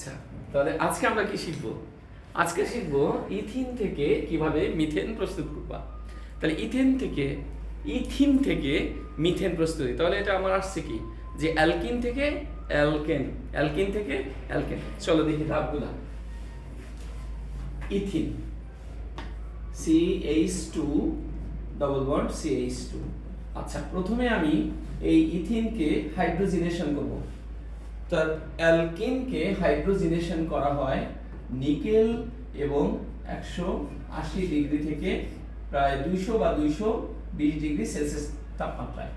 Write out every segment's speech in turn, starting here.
আচ্ছা, তাহলে আজকে আমরা কি শিখবো? আজকে শিখবো ইথিন থেকে কিভাবে মিথেন প্রস্তুত করবা। তাহলে ইথিন থেকে মিথেন প্রস্তুতি। তাহলে এটা আমার আসছে কি, যে অ্যালকিন থেকে অ্যালকেন, অ্যালকিন থেকে অ্যালকেন। চলো দেখি ধাপগুলা। Ethene CH2 double bond CH2। আচ্ছা, প্রথমে আমি এই ইথিনকে হাইড্রোজিনেশন করব। তার অ্যালকিনকে হাইড্রোজিনেশন করা হয় নিকেল এবং 180 ডিগ্রি থেকে প্রায় 200 বা 220 ডিগ্রি সেলসিয়াস তাপমাত্রায়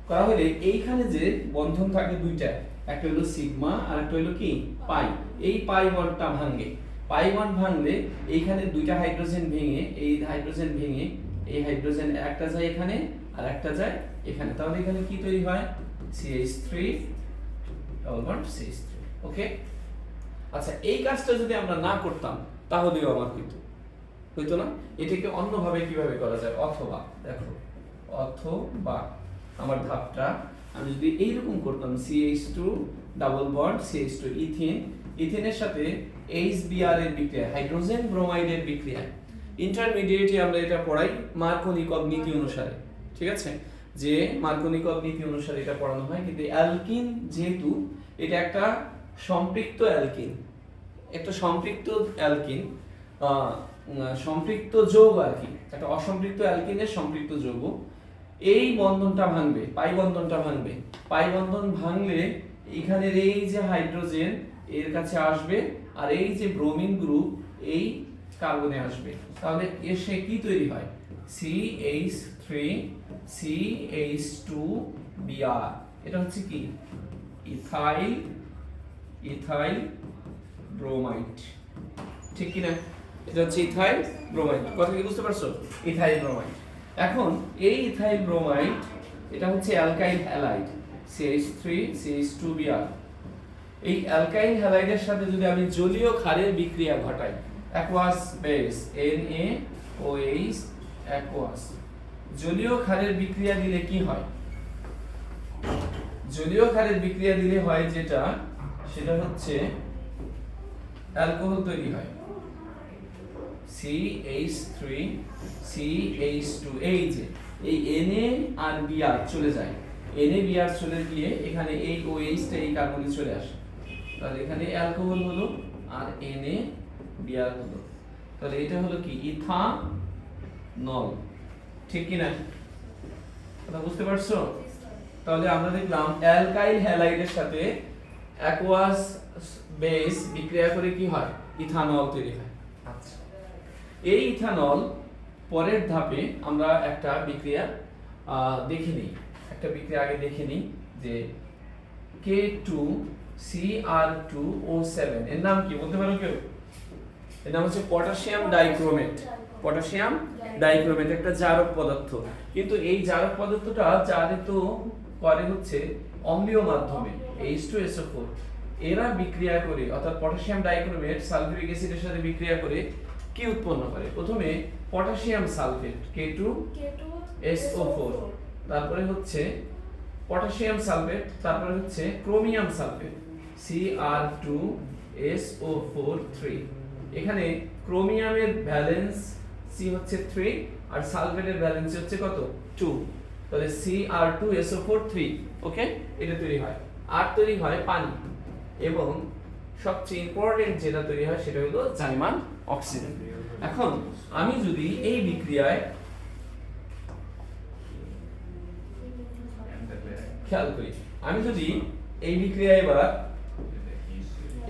করা হলে এইখানে যে বন্ধন থাকে দুইটা, একটা হলো সিগমা আর একটা হলো কি পাই। এই পাই বন্ডটা ভাঙে, পাই বন্ড ভাঙলে এইখানে দুইটা হাইড্রোজেন ভেঙে এই হাইড্রোজেন একটা যায় এখানে আর একটা যায় এখানে। তাহলে এখানে কি তৈরি হয়? CH3 double bond CH3। ওকে, আচ্ছা, এই কাজটা যদি আমরা না করতাম তাহলেও আমার হইতো না। এটাকে অন্যভাবে কিভাবে করা যায়? অথবা দেখো, অথবা আমার ধাপটা আমি যদি এইরকম করতাম, CH2 ডাবল বন্ড CH2 ইথিনের সাথে HBr এর বিক্রিয়া, হাইড্রোজেন ব্রোমাইডের বিক্রিয়া। ইন্টারমিডিয়েটে আমরা এটা পড়াই মার্কোনিকভ নীতি অনুসারে, ঠিক আছে? যে মার্কোনিকভ নীতি অনুসারে এটা পড়ানো হয়। কিন্তু অ্যালকিন যেহেতু এটা একটা সম্পৃক্ত অ্যালকিন, সম্পৃক্ত যৌগ আর কি, একটা অসম্পৃক্ত অ্যালকিনের সম্পৃক্ত যৌগ। এই বন্ধনটা ভাঙবে, পাই বন্ধনটা ভাঙবে। পাই বন্ধন ভাঙলে এখানের এই যে হাইড্রোজেন এর কাছে আসবে আর এই যে ব্রোমিন গ্রুপ এই কার্বনে আসবে। তাহলে এসে কি তৈরি হয়? CH3 CH2Br। এটা হচ্ছে কি ইথাইল ব্রোমাইড, ঠিক কি না? এটা হচ্ছে ইথাইল ব্রোমাইড। কথা কি বুঝতে পারছো? Ethyl bromide. এখন এই ইথাইল ব্রোমাইড এটা হচ্ছে অ্যালকাইল হ্যালাইড CH3 CH2Br। এই অ্যালকাইল হ্যালাইডের সাথে যদি আমি জলীয় ক্ষারের বিক্রিয়া ঘটাই, অ্যাকুয়াস বেস NaOH অ্যাকুয়াস, জলীয় ক্ষারের বিক্রিয়া দিলে কি হয়? জলীয় ক্ষারের বিক্রিয়া দিলে হয় যেটা, সেটা হচ্ছে অ্যালকোহল তৈরি হয় CH3 CH2। এই যে এই Na আর Br চলে যায়, NaBr চলে গিয়ে এখানে এই OH টা এই কার্বনে চলে আসে। তাহলে এখানে অ্যালকোহল হলো আর NaBr হলো। তাহলে এটা হলো কি ইথানল, ঠিক কি না? কথা বুঝতে পারছো? তাহলে আমরা দেখলাম অ্যালকাইল হ্যালাইডের সাথে অ্যাকুয়াস বেস বিক্রিয়া করে কি হয়? ইথানল তৈরি হয়। আচ্ছা, এই ইথানল পরের ধাপে আমরা একটা বিক্রিয়া দেখে নিই। একটা বিক্রিয়া আগে দেখে নিই, যে K2Cr2O7 এর নাম কি বলতে পারো কেউ? এর নাম হচ্ছে পটাশিয়াম ডাইক্রোমেট। পটাশিয়াম ডাইক্রোমেট একটা জারক পদার্থ, কিন্তু এই জারক পদার্থটা জারিত করে হচ্ছে অম্লীয় মাধ্যমে H2SO4। এরা বিক্রিয়া করে, অর্থাৎ পটাশিয়াম ডাইক্রোমেট সালফিউরিক অ্যাসিডের সাথে বিক্রিয়া করে কি উৎপন্ন করে? প্রথমে পটাশিয়াম সালফেট K2SO4, তারপরে হচ্ছে পটাশিয়াম সালফেট, তারপরে হচ্ছে ক্রোমিয়াম সালফেট Cr2SO4 3। এখানে ক্রোমিয়ামের ভ্যালেন্স C হচ্ছে 3 আর সালফেটের ভ্যালেন্স হচ্ছে কত? 2। তাহলে Cr2SO4 3। ওকে, এটা তৈরি হয়। আর তৈরি হয় পানি, এবং সবচেয়ে ইম্পর্টেন্ট যেটা তৈরি হয় সেটা হলো জাইমান অক্সিজেন। এখন আমি যদি এই বিক্রিয়ায় খেয়াল করি, আমি যদি এই বিক্রিয়ায় এবার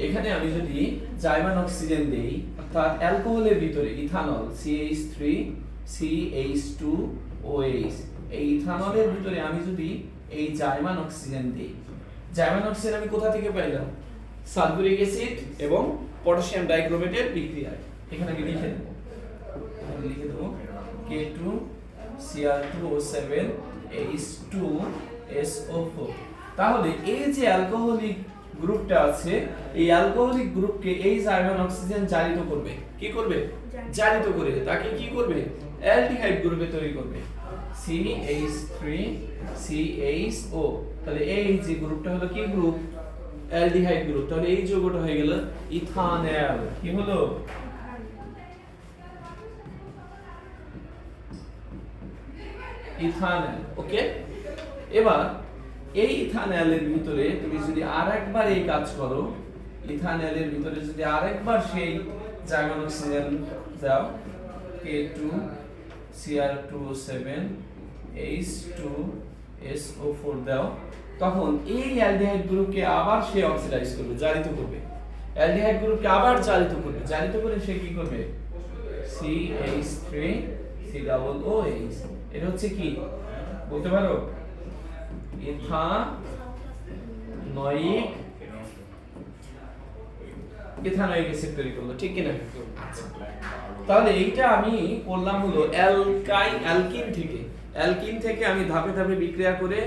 এখানে আমি যদি জাইমান অক্সিজেন দেই, অর্থাৎ অ্যালকোহলের ভিতরে ইথানল CH3 CH2OH, এই ইথানলের ভিতরে আমি যদি এই জাইমান অক্সিজেন দেই, জাইমান অক্সিজেন আমি কোথা থেকে পাইলাম? সালফিউরিক অ্যাসিড এবং পটাশিয়াম ডাইক্রোমেটের বিক্রিয়ায়। এখানে আমি লিখে দেব K2Cr2O7 H2SO4। তাহলে এই যে অ্যালকোহলিক গ্রুপটা আছে, এই অ্যালকোহলিক গ্রুপকে এই জাইমান অক্সিজেন জারিত করবে। কি করবে? জারিত করে তাকে কি করবে? অ্যালডিহাইড গ্রুপে তৈরি করবে CH3CHO। তাহলে এই যে গ্রুপটা হলো কি গ্রুপ? অ্যালডিহাইড গ্রুপ, তাহলে এই যৌগটা হয়ে গেল ইথানল। কি হলো? ইথানল। ওকে, এবার এই ইথানলের ভিতরে তুমি যদি আরেকবার এই কাজ করো, ইথানলের ভিতরে যদি আরেকবার সেই জার্মান অক্সিজেন দাও, K2Cr2O7 H2SO4 দাও, তখন এই অ্যালডিহাইড গ্রুপকে আবার সে অক্সিডাইজ করবে, জারিত করবে। অ্যালডিহাইড গ্রুপকে আবার জারিত করবে, জারিত করে সে কি করবে? CH3COOH। এটা হচ্ছে কি বলতে পারো? ইথানয়িক অ্যাসিড তৈরি করলো, ঠিক কি না? তাহলে এইটা আমি করলাম হলো অ্যালকিন থেকে আমি ধাপে ধাপে বিক্রিয়া করে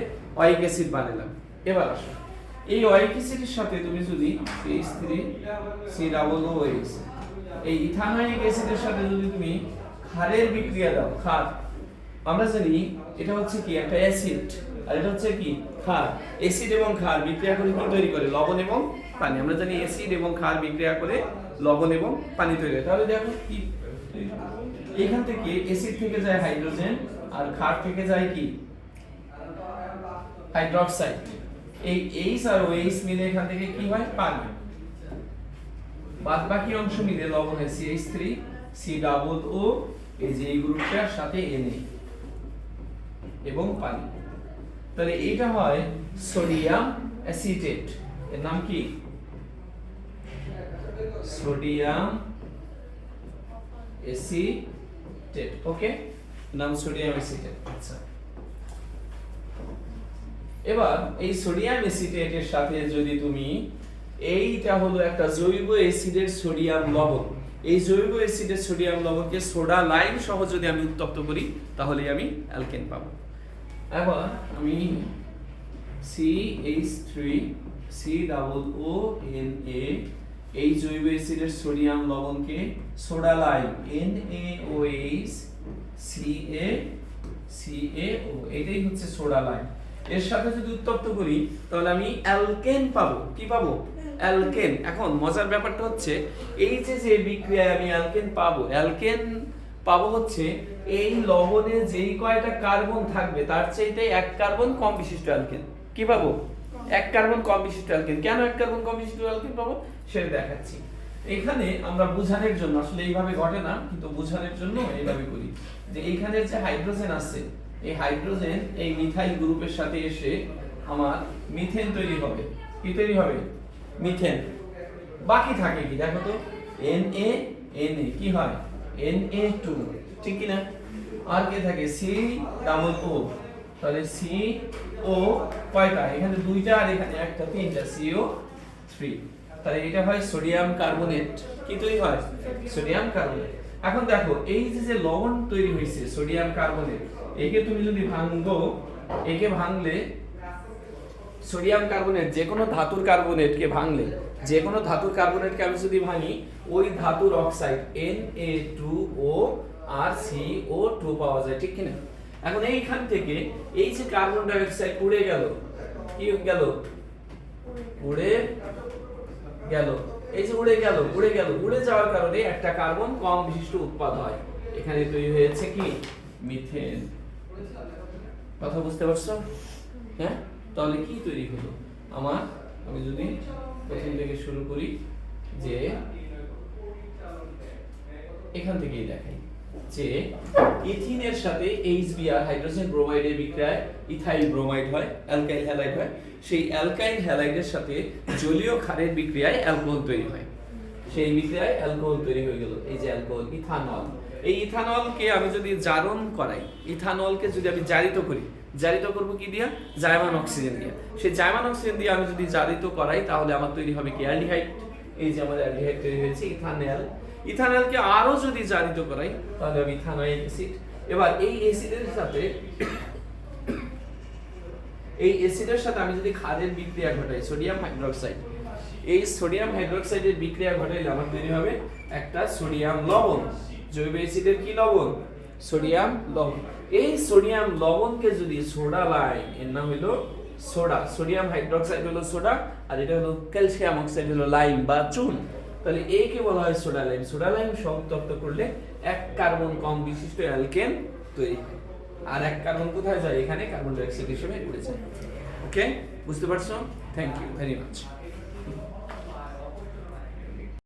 অয়িক অ্যাসিড বানালাম। এবার আসো, এই অয়িক অ্যাসিডের সাথে তুমি যদি CH3COOH এই ইথানয়িক অ্যাসিডের সাথে যদি তুমি ক্ষারের বিক্রিয়া দাও, ক্ষার আমরা জানি এটা হচ্ছে কি একটা অ্যাসিড, আর এটা হচ্ছে কি ক্ষার। অ্যাসিড এবং ক্ষার বিক্রিয়া করে কি তৈরি করে? লবণ এবং পানি। আমরা জানি অ্যাসিড এবং ক্ষার বিক্রিয়া করে লবণ এবং পানি তৈরি হয়। তাহলে দেখো কি এখান থেকে অ্যাসিড থেকে যায় হাইড্রোজেন, আর ক্ষার থেকে যায় কি হাইড্রোক্সাইড। এই H আর OH মিলে এখান থেকে কি হয়? পানি। বাদ বাকি অংশ মিলে লবণ হয় CH3COO, এই যে এই গ্রুপটার সাথে Na এবং পানি। তাহলে এটা হয় সোডিয়াম অ্যাসিটেট। এর নাম কি? Sodium acetate. ওকে, নাম সোডিয়াম অ্যাসিটেট। আচ্ছা, এবার এই সোডিয়াম অ্যাসিটেটের সাথে যদি তুমি এইটা হলো একটা জৈব অ্যাসিডের সোডিয়াম লবণ, এই জৈব অ্যাসিডের সোডিয়াম লবণকে সোডা লাইম সহ যদি আমি উত্তপ্ত করি, তাহলে আমি অ্যালকেন পাবো। এবার আমি CH3COONA এই জৈব অ্যাসিডের সোডিয়াম লবণকে সোডা লাইম NaOH এটাই হচ্ছে সোডা লাইম, এর সাথে যদি উত্তপ্ত করি তাহলে আমি অ্যালকেন পাবো। কি পাবো? অ্যালকেন। এখন মজার ব্যাপারটা হচ্ছে এই যে বিক্রিয়ায় আমি অ্যালকেন পাবো হচ্ছে এই লবণে যেই কয়টা কার্বন থাকবে তার চাইতে এক কার্বন কম বিশিষ্ট অ্যালকেন। কি পাবো? এক কার্বন কম বিশিষ্ট অ্যালকেন। কেন এক কার্বন কম বিশিষ্ট অ্যালকেন পাবো সেটা দেখাচ্ছি। এখানে আমরা বোঝানোর জন্য, আসলে এইভাবে ঘটে না কিন্তু বোঝানোর জন্য এইভাবে করি, যে এইখানে যে হাইড্রোজেন আছে, এই হাইড্রোজেন এই মিথাইল গ্রুপের সাথে এসে আমার মিথেন তৈরি হবে। কি তৈরি হবে? মিথেন। বাকি থাকে কি দেখো তো? Na কি হয়? Na2, ঠিক কি না? আর কে থাকে? COO। তাহলে CO কয়টা? এখানে দুইটা আর এখানে একটা, তিনটা, CO3। তাহলে এটা হয় সোডিয়াম কার্বনেট। কি তৈরি হয়? Sodium carbonate. এখন দেখো এই যে লবণ তৈরি হয়েছে সোডিয়াম কার্বনেট, একে তুমি যদি একে ভাঙলে সোডিয়াম কার্বনেট যে কোনো ধাতুর কার্বনেটকে ভাঙলে, যে কোনো ধাতুর কার্বনেটকে আমি যদি ভাঙি, ওই ধাতুর অক্সাইড Na2O আর CO2 পাওয়া যায়, ঠিক কি না? এখন এইখান থেকে এই যে কার্বন ডাই অক্সাইড উড়ে গেল, কি গেল? উড়ে গেল। এই যে উড়ে গেল, উড়ে যাওয়ার কারণে একটা কার্বন কম বিশিষ্ট উৎপাদ হয়। এখানে তৈরি হয়েছে কি? মিথেন। কথা বুঝতে পারছো? হ্যাঁ, তাহলে কি তৈরি হলো আমার? আমি যদি প্রথম থেকে শুরু করি, যে এখান থেকেই দেখাই যে ইথিনের সাথে HBr হাইড্রোজেন ব্রোমাইডের বিক্রিয়ায় ইথাইল ব্রোমাইড হয়, অ্যালকাইল হ্যালাইড হয়। সেই অ্যালকাইল হ্যালাইডের সাথে জলীয় ক্ষারের বিক্রিয়ায় অ্যালকোহল তৈরি হয়। সেই বিক্রিয়ায় অ্যালকোহল তৈরি হয়ে গেল, এই যে অ্যালকোহল, ইথানল। এই ইথানলকে আমি যদি জারণ করাই, ইথানলকে যদি আমি জারিত করি, জারিত করব কি দিয়া? জার্মান অক্সিজেন দিয়ে। সেই জার্মান অক্সিজেন দিয়ে আমি যদি জারিত করাই তাহলে আমার তৈরি হবে কি? অ্যালডিহাইড। এই যে আমাদের অ্যালডিহাইড তৈরি হয়েছে, ইথানল। ইথানলকে আরো যদি জারিত করাই তাহলে হবে ইথানোয়িক অ্যাসিড। এবার এই অ্যাসিডের সাথে আমি যদি ক্ষারের বিক্রিয়া ঘটাই, সোডিয়াম হাইড্রোক্সাইড, এই সোডিয়াম হাইড্রোক্সাইডের বিক্রিয়া ঘটাইলে আমার তৈরি হবে একটা সোডিয়াম লবণ। জৈব অ্যাসিডের কি লবণ? সোডিয়াম লবণ। এই সোডিয়াম লবণকে যদি সোডা লাইম, এর নাম হলো সোডা, সোডিয়াম হাইড্রোক্সাইড হলো সোডা, আর এটা হলো ক্যালসিয়াম অক্সাইড হলো লাইম বা চুন। তাহলে এই কে বলা হয় সোডা লাইম। সোডা লাইম সংযুক্ত করলে এক কার্বন কম বিশিষ্ট অ্যালকেন তৈরি হয়, আর এক কার্বন কোথায় যায়, এখানে কার্বন ডাই অক্সাইড হিসেবে উড়ে যায়। ওকে, বুঝতে পারছো? Thank you very much.